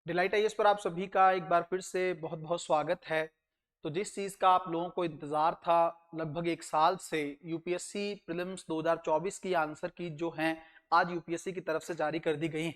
Delight IAS पर आप सभी का एक बार फिर से बहुत बहुत स्वागत है। तो जिस चीज़ का आप लोगों को इंतज़ार था लगभग एक साल से, यूपीएससी प्रीलिम्स 2024 की आंसर की जो हैं आज यूपीएससी की तरफ से जारी कर दी गई।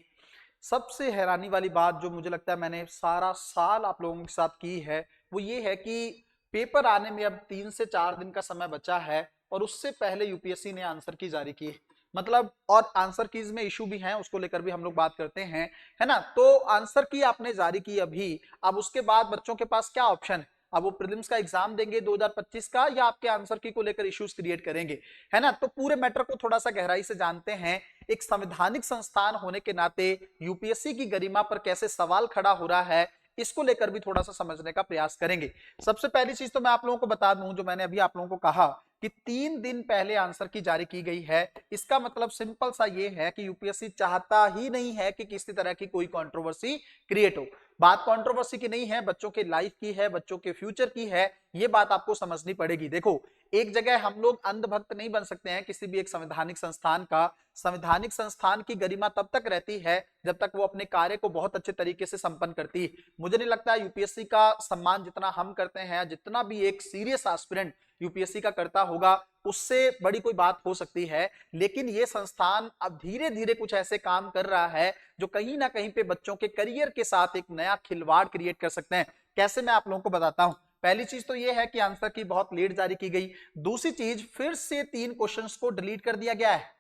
सबसे हैरानी वाली बात जो मुझे लगता है मैंने सारा साल आप लोगों के साथ की है वो ये है कि पेपर आने में अब 3 से 4 दिन का समय बचा है और उससे पहले यूपीएससी ने आंसर की जारी की। मतलब और आंसर कीज में इशू भी हैं, उसको लेकर भी हम लोग बात करते हैं, है ना। तो आंसर की आपने जारी की अभी, अब उसके बाद बच्चों के पास क्या ऑप्शन है? अब वो प्रीलिम्स का एग्जाम देंगे 2025 का या आपके आंसर की को लेकर इश्यूज क्रिएट करेंगे, है ना। तो पूरे मैटर को थोड़ा सा गहराई से जानते हैं। एक संवैधानिक संस्थान होने के नाते यूपीएससी की गरिमा पर कैसे सवाल खड़ा हो रहा है, इसको लेकर भी थोड़ा सा समझने का प्रयास करेंगे। सबसे पहली चीज तो मैं आप लोगों को बता दूं, जो मैंने अभी आप लोगों को कहा कि 3 दिन पहले आंसर की जारी की गई है, इसका मतलब सिंपल सा ये है कि यूपीएससी चाहता ही नहीं है कि किसी तरह की कोई कंट्रोवर्सी क्रिएट हो। बात कंट्रोवर्सी की नहीं है, बच्चों के लाइफ की है, बच्चों के फ्यूचर की है। ये बात आपको समझनी पड़ेगी। देखो, एक जगह हम लोग अंधभक्त नहीं बन सकते हैं किसी भी एक संवैधानिक संस्थान का। संवैधानिक संस्थान की गरिमा तब तक रहती है जब तक वो अपने कार्य को बहुत अच्छे तरीके से संपन्न करती है। मुझे नहीं लगता यूपीएससी का सम्मान जितना हम करते हैं, जितना भी एक सीरियस एस्पिरेंट यूपीएससी का करता होगा, उससे बड़ी कोई बात हो सकती है। लेकिन ये संस्थान अब धीरे धीरे कुछ ऐसे काम कर रहा है जो कहीं ना कहीं पे बच्चों के करियर के साथ एक नया खिलवाड़ क्रिएट कर सकते हैं। कैसे, मैं आप लोगों को बताता हूं। पहली चीज तो यह है कि आंसर की बहुत लेट जारी की गई। दूसरी चीज, फिर से 3 क्वेश्चंस को डिलीट कर दिया गया है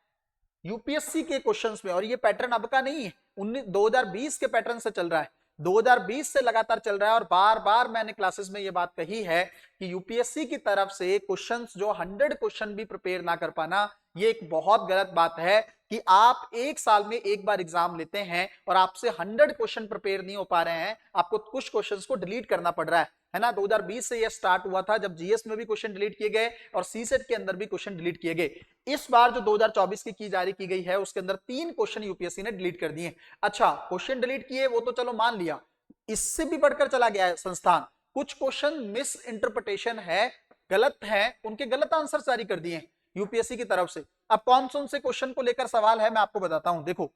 यूपीएससी के क्वेश्चंस में। और ये पैटर्न अब का नहीं है, 2020 के पैटर्न से चल रहा है, 2020 से लगातार चल रहा है। और बार बार मैंने क्लासेस में ये बात कही है कि यूपीएससी की तरफ से क्वेश्चंस जो 100 क्वेश्चन भी प्रिपेयर ना कर पाना, ये एक बहुत गलत बात है। कि आप एक साल में एक बार एग्जाम लेते हैं और आपसे 100 क्वेश्चन प्रिपेयर नहीं हो पा रहे हैं, आपको कुछ क्वेश्चंस को डिलीट करना पड़ रहा है ना। 2020 से यह स्टार्ट हुआ था जब जीएस में भी क्वेश्चन डिलीट किए गए और सीसेट के अंदर भी क्वेश्चन डिलीट किए गए। इस बार जो 2024 की जारी की गई है उसके अंदर 3 क्वेश्चन यूपीएससी ने डिलीट कर दिए। अच्छा, क्वेश्चन डिलीट किए वो तो चलो मान लिया, इससे भी बढ़कर चला गया है संस्थान। कुछ क्वेश्चन मिस इंटरप्रिटेशन है, गलत है, उनके गलत आंसर जारी कर दिए यूपीएससी की तरफ से। अब कौन से क्वेश्चन को लेकर सवाल है मैं आपको बताता हूं। देखो,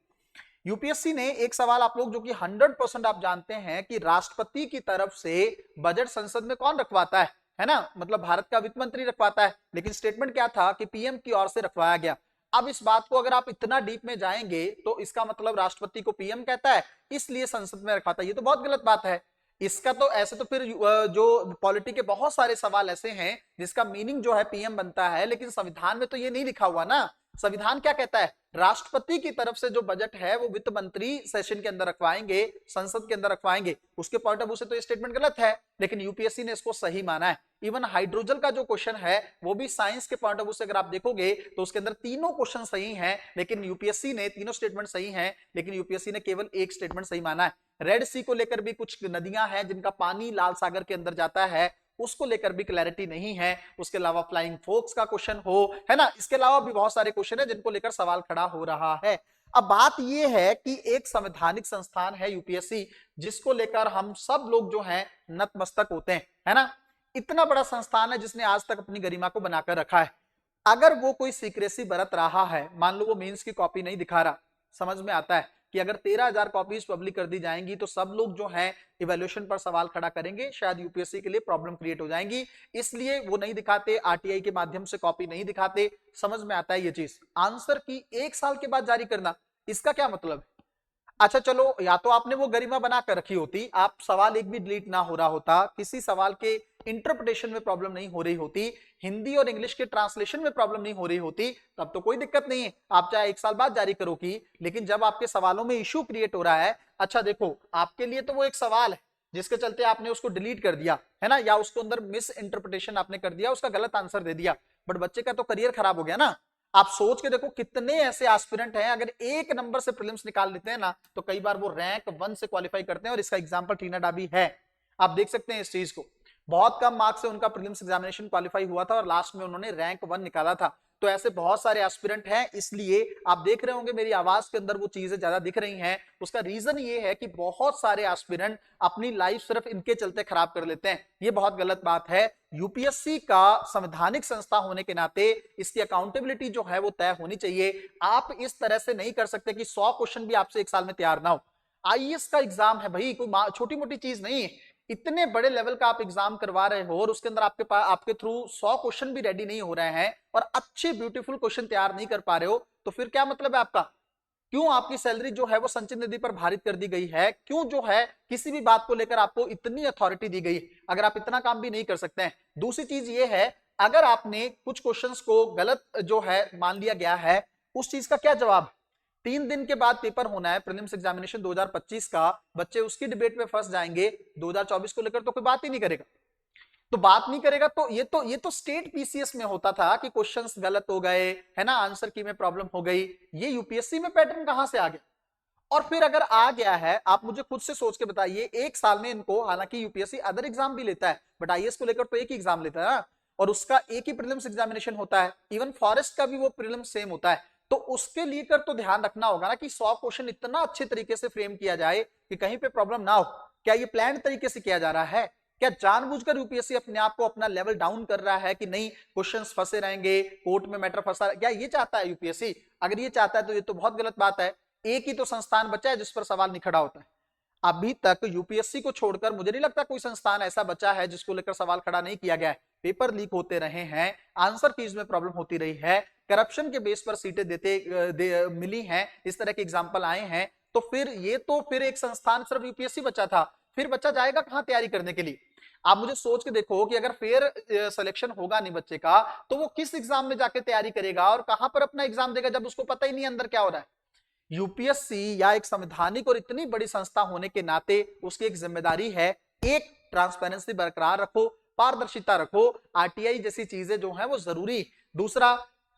यूपीएससी ने एक सवाल आप लोग जो कि 100% आप जानते हैं कि राष्ट्रपति की तरफ से बजट संसद में कौन रखवाता है ना, मतलब भारत का वित्त मंत्री रखवाता है। लेकिन स्टेटमेंट क्या था कि पीएम की ओर से रखवाया गया। अब इस बात को अगर आप इतना डीप में जाएंगे तो इसका मतलब राष्ट्रपति को पीएम कहता है इसलिए संसद में रखवाता है, ये तो बहुत गलत बात है। इसका तो ऐसे तो फिर जो पॉलिटी के बहुत सारे सवाल ऐसे हैं जिसका मीनिंग जो है पीएम बनता है, लेकिन संविधान में तो ये नहीं लिखा हुआ ना। संविधान क्या कहता है? राष्ट्रपति की तरफ से जो बजट है वो वित्त मंत्री सेशन के अंदर रखवाएंगे, संसद के अंदर रखवाएंगे। उसके पॉइंट ऑफ व्यू से तो ये स्टेटमेंट गलत है, लेकिन यूपीएससी ने इसको सही माना है। इवन हाइड्रोजन का जो क्वेश्चन है वो भी साइंस के पॉइंट ऑफ व्यू से अगर आप देखोगे तो उसके अंदर तीनों क्वेश्चन सही हैं, लेकिन यूपीएससी ने तीनों स्टेटमेंट सही हैं, लेकिन यूपीएससी ने केवल एक स्टेटमेंट सही माना है। रेड सी को लेकर भी कुछ नदियां हैं जिनका पानी लाल सागर के अंदर जाता है, उसको लेकर भी क्लैरिटी नहीं है। उसके अलावा फ्लाइंग फोक्स का क्वेश्चन हो, है ना, इसके अलावा भी बहुत सारे क्वेश्चन है जिनको लेकर सवाल खड़ा हो रहा है। अब बात यह है कि एक संवैधानिक संस्थान है यूपीएससी, जिसको लेकर हम सब लोग जो हैं नतमस्तक होते हैं, है ना। इतना बड़ा संस्थान है जिसने आज तक अपनी गरिमा को बनाकर रखा है। अगर वो कोई सीक्रेसी बरत रहा है, मान लो वो मेंस की कॉपी नहीं दिखा रहा, समझ में आता है कि अगर 13,000 कॉपीज पब्लिक कर दी जाएंगी तो सब लोग जो हैं इवैल्यूएशन पर सवाल खड़ा करेंगे, शायद यूपीएससी के लिए प्रॉब्लम क्रिएट हो जाएंगी। इसलिए वो नहीं दिखाते, आरटीआई के माध्यम से कॉपी नहीं दिखाते। समझ में आता है ये चीज। आंसर की 1 साल के बाद जारी करना, इसका क्या मतलब है? अच्छा चलो, या तो आपने वो गरिमा बना कर रखी होती, आप सवाल एक भी डिलीट ना हो रहा होता, किसी सवाल के इंटरप्रिटेशन में प्रॉब्लम नहीं हो रही होती, हिंदी और इंग्लिश के ट्रांसलेशन में प्रॉब्लम नहीं हो रही होती, तब तो कोई दिक्कत नहीं है, आप चाहे 1 साल बाद जारी करो की। लेकिन जब आपके सवालों में इश्यू क्रिएट हो रहा है, अच्छा देखो, आपके लिए तो वो एक सवाल है जिसके चलते आपने उसको डिलीट कर दिया, है ना, या उसको अंदर मिस इंटरप्रिटेशन आपने कर दिया, उसका गलत आंसर दे दिया, बट बच्चे का तो करियर खराब हो गया ना। आप सोच के देखो कितने ऐसे एस्पिरेंट हैं, अगर एक नंबर से प्रीलिम्स निकाल लेते हैं ना तो कई बार वो रैंक 1 से क्वालिफाई करते हैं। और इसका एग्जांपल टीना डाबी है, आप देख सकते हैं इस चीज को। बहुत कम मार्क्स से उनका प्रीलिम्स एग्जामिनेशन क्वालिफाई हुआ था और लास्ट में उन्होंने रैंक 1 निकाला था। तो ऐसे बहुत सारे एस्पिरेंट हैं, इसलिए आप देख रहे होंगे मेरी आवाज के अंदर वो चीजें ज्यादा दिख रही हैं। उसका रीजन ये है कि बहुत सारे एस्पिरेंट अपनी लाइफ सिर्फ इनके चलते खराब कर लेते हैं। ये बहुत गलत बात है। यूपीएससी का संवैधानिक संस्था होने के नाते इसकी अकाउंटेबिलिटी जो है वो तय होनी चाहिए। आप इस तरह से नहीं कर सकते कि 100 क्वेश्चन भी आपसे 1 साल में तैयार ना हो। आईएएस का एग्जाम है भाई, कोई छोटी मोटी चीज नहीं है। इतने बड़े लेवल का आप एग्जाम करवा रहे हो और उसके अंदर आपके पास आपके थ्रू 100 क्वेश्चन भी रेडी नहीं हो रहे हैं और अच्छे ब्यूटीफुल क्वेश्चन तैयार नहीं कर पा रहे हो, तो फिर क्या मतलब है आपका? क्यों आपकी सैलरी जो है वो संचित निधि पर भारित कर दी गई है? क्यों जो है किसी भी बात को लेकर आपको इतनी अथॉरिटी दी गई, अगर आप इतना काम भी नहीं कर सकते हैं? दूसरी चीज ये है, अगर आपने कुछ क्वेश्चंस को गलत जो है मान लिया गया है, उस चीज का क्या जवाब? 3 दिन के बाद पेपर होना है प्रीलिम्स एग्जामिनेशन 2025 का, बच्चे उसकी डिबेट में फंस जाएंगे, 2024 को लेकर तो कोई बात ही नहीं करेगा। तो बात नहीं करेगा तो ये तो स्टेट पीसीएस में होता था कि क्वेश्चंस गलत हो गए, है ना, आंसर की में प्रॉब्लम हो गई। ये यूपीएससी में पैटर्न कहां से आ गया? और फिर अगर आ गया है, आप मुझे खुद से सोच के बताइए, एक साल में इनको, हालांकि यूपीएससी अदर एग्जाम भी लेता है बट आईएएस को लेकर तो एक ही एग्जाम लेता है ना, और उसका एक ही प्रीलिम्स एग्जामिनेशन होता है, इवन फॉरेस्ट का भी वो प्रीलिम्स सेम होता है। तो उसके लेकर तो ध्यान रखना होगा ना कि 100 क्वेश्चन इतना अच्छे तरीके से फ्रेम किया जाए कि कहीं पे प्रॉब्लम ना हो। क्या ये प्लान तरीके से किया जा रहा है? क्या जानबूझकर यूपीएससी अपने आप को अपना लेवल डाउन कर रहा है कि नहीं क्वेश्चंस फंसे रहेंगे, कोर्ट में मैटर फंसा, क्या ये चाहता है यूपीएससी? अगर ये चाहता है तो ये तो बहुत गलत बात है। एक ही तो संस्थान बचा है जिस पर सवाल नहीं खड़ा होता है। अभी तक यूपीएससी को छोड़कर मुझे नहीं लगता कोई संस्थान ऐसा बचा है जिसको लेकर सवाल खड़ा नहीं किया गया है। पेपर लीक होते रहे हैं, आंसर कीज में प्रॉब्लम होती रही है, करप्शन के बेस पर सीटें मिली हैं, इस तरह के एग्जाम्पल आए हैं। तो फिर एक संस्थान सिर्फ यूपीएससी बचा था, फिर बच्चा जाएगा कहां तैयारी करने के लिए? आप मुझे सोच के देखो कि अगर फेयर सिलेक्शन होगा नहीं बच्चे का, तो वो किस एग्जाम में जाके तैयारी करेगा और कहां पर अपना एग्जाम देगा जब उसको पता ही नहीं अंदर क्या हो रहा है? यूपीएससी या एक संवैधानिक और इतनी बड़ी संस्था होने के नाते उसकी एक जिम्मेदारी है, एक ट्रांसपेरेंसी बरकरार रखो, पारदर्शिता रखो, आरटीआई जैसी चीजें जो है वो जरूरी। दूसरा,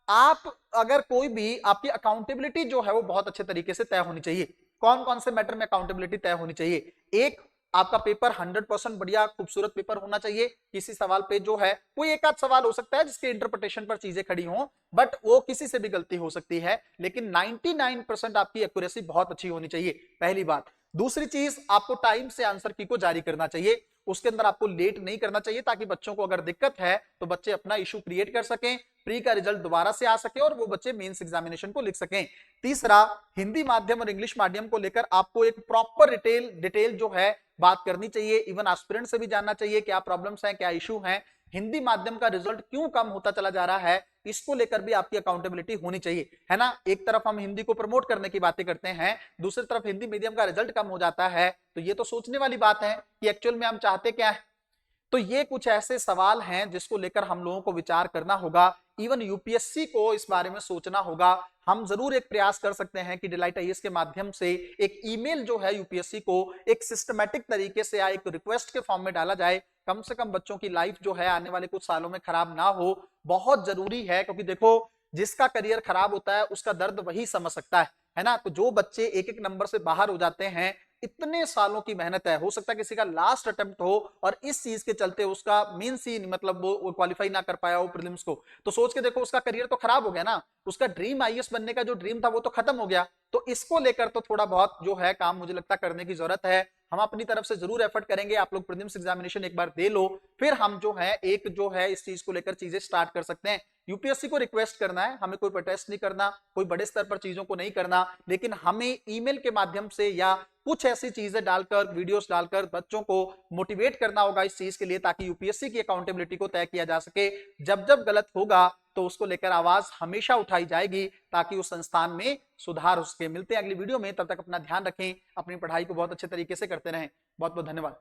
आप अगर कोई भी, आपकी अकाउंटेबिलिटी जो है वो बहुत अच्छे तरीके से तय होनी चाहिए। कौन कौन से मैटर में अकाउंटेबिलिटी तय होनी चाहिए? एक, आपका पेपर 100% बढ़िया खूबसूरत पेपर होना चाहिए। किसी सवाल पे जो है, कोई एक आध सवाल हो सकता है जिसके इंटरप्रिटेशन पर चीजें खड़ी हों, बट वो किसी से भी गलती हो सकती है, लेकिन 99% आपकी एक्यूरेसी बहुत अच्छी होनी चाहिए, पहली बात। दूसरी चीज, आपको टाइम से आंसर की को जारी करना चाहिए, उसके अंदर आपको लेट नहीं करना चाहिए, ताकि बच्चों को अगर दिक्कत है तो बच्चे अपना इशू क्रिएट कर सकें, प्री का रिजल्ट दोबारा से आ सके और वो बच्चे मेंस एग्जामिनेशन को लिख सकें। तीसरा, हिंदी माध्यम और इंग्लिश माध्यम को लेकर आपको एक प्रॉपर डिटेल जो है बात करनी चाहिए, इवन एस्पिरेंट से भी जानना चाहिए क्या प्रॉब्लम्स हैं, क्या इशू हैं, हिंदी माध्यम का रिजल्ट क्यों कम होता चला जा रहा है, इसको लेकर भी आपकी अकाउंटेबिलिटी होनी चाहिए, है ना। एक तरफ हम हिंदी को प्रमोट करने की बातें करते हैं, दूसरी तरफ हिंदी मीडियम का रिजल्ट कम हो जाता है, तो ये तो सोचने वाली बात है कि एक्चुअल में हम चाहते क्या है। तो ये कुछ ऐसे सवाल हैं जिसको लेकर हम लोगों को विचार करना होगा, इवन यूपीएससी को इस बारे में सोचना होगा। हम जरूर एक प्रयास कर सकते हैं कि डिलाइट आईएएस के माध्यम से एक ईमेल जो है यूपीएससी को एक सिस्टमैटिक तरीके से या एक रिक्वेस्ट के फॉर्म में डाला जाए, कम से कम बच्चों की लाइफ जो है आने वाले कुछ सालों में खराब ना हो। बहुत जरूरी है, क्योंकि देखो, जिसका करियर खराब होता है उसका दर्द वही समझ सकता है ना। तो जो बच्चे एक एक नंबर से बाहर हो जाते हैं, इतने सालों की मेहनत है, हो सकता है किसी का लास्ट अटेम्प्ट हो और इस चीज के चलते उसका मेंस ही मतलब वो क्वालिफाई ना कर पाया हो प्रीलिम्स को, तो सोच के देखो उसका करियर तो खराब हो गया ना, उसका ड्रीम आईएएस बनने का जो ड्रीम था वो तो खत्म हो गया। तो इसको लेकर तो थोड़ा बहुत जो है काम मुझे लगता करने की जरूरत है। हम अपनी तरफ से जरूर एफर्ट करेंगे, आप लोग प्रीलिम्स एग्जामिनेशन एक बार दे लो, फिर हम जो है एक जो है इस चीज को लेकर चीजें स्टार्ट कर सकते हैं। यूपीएससी को रिक्वेस्ट करना है, हमें कोई प्रोटेस्ट नहीं करना, कोई बड़े स्तर पर चीजों को नहीं करना, लेकिन हमें ईमेल के माध्यम से या कुछ ऐसी चीजें डालकर, वीडियोस डालकर बच्चों को मोटिवेट करना होगा इस चीज के लिए, ताकि यूपीएससी की अकाउंटेबिलिटी को तय किया जा सके। जब जब गलत होगा तो उसको लेकर आवाज हमेशा उठाई जाएगी, ताकि उस संस्थान में सुधार हो सके। मिलते हैं अगली वीडियो में, तब तक अपना ध्यान रखें, अपनी पढ़ाई को बहुत अच्छे तरीके से करते रहें। बहुत बहुत धन्यवाद।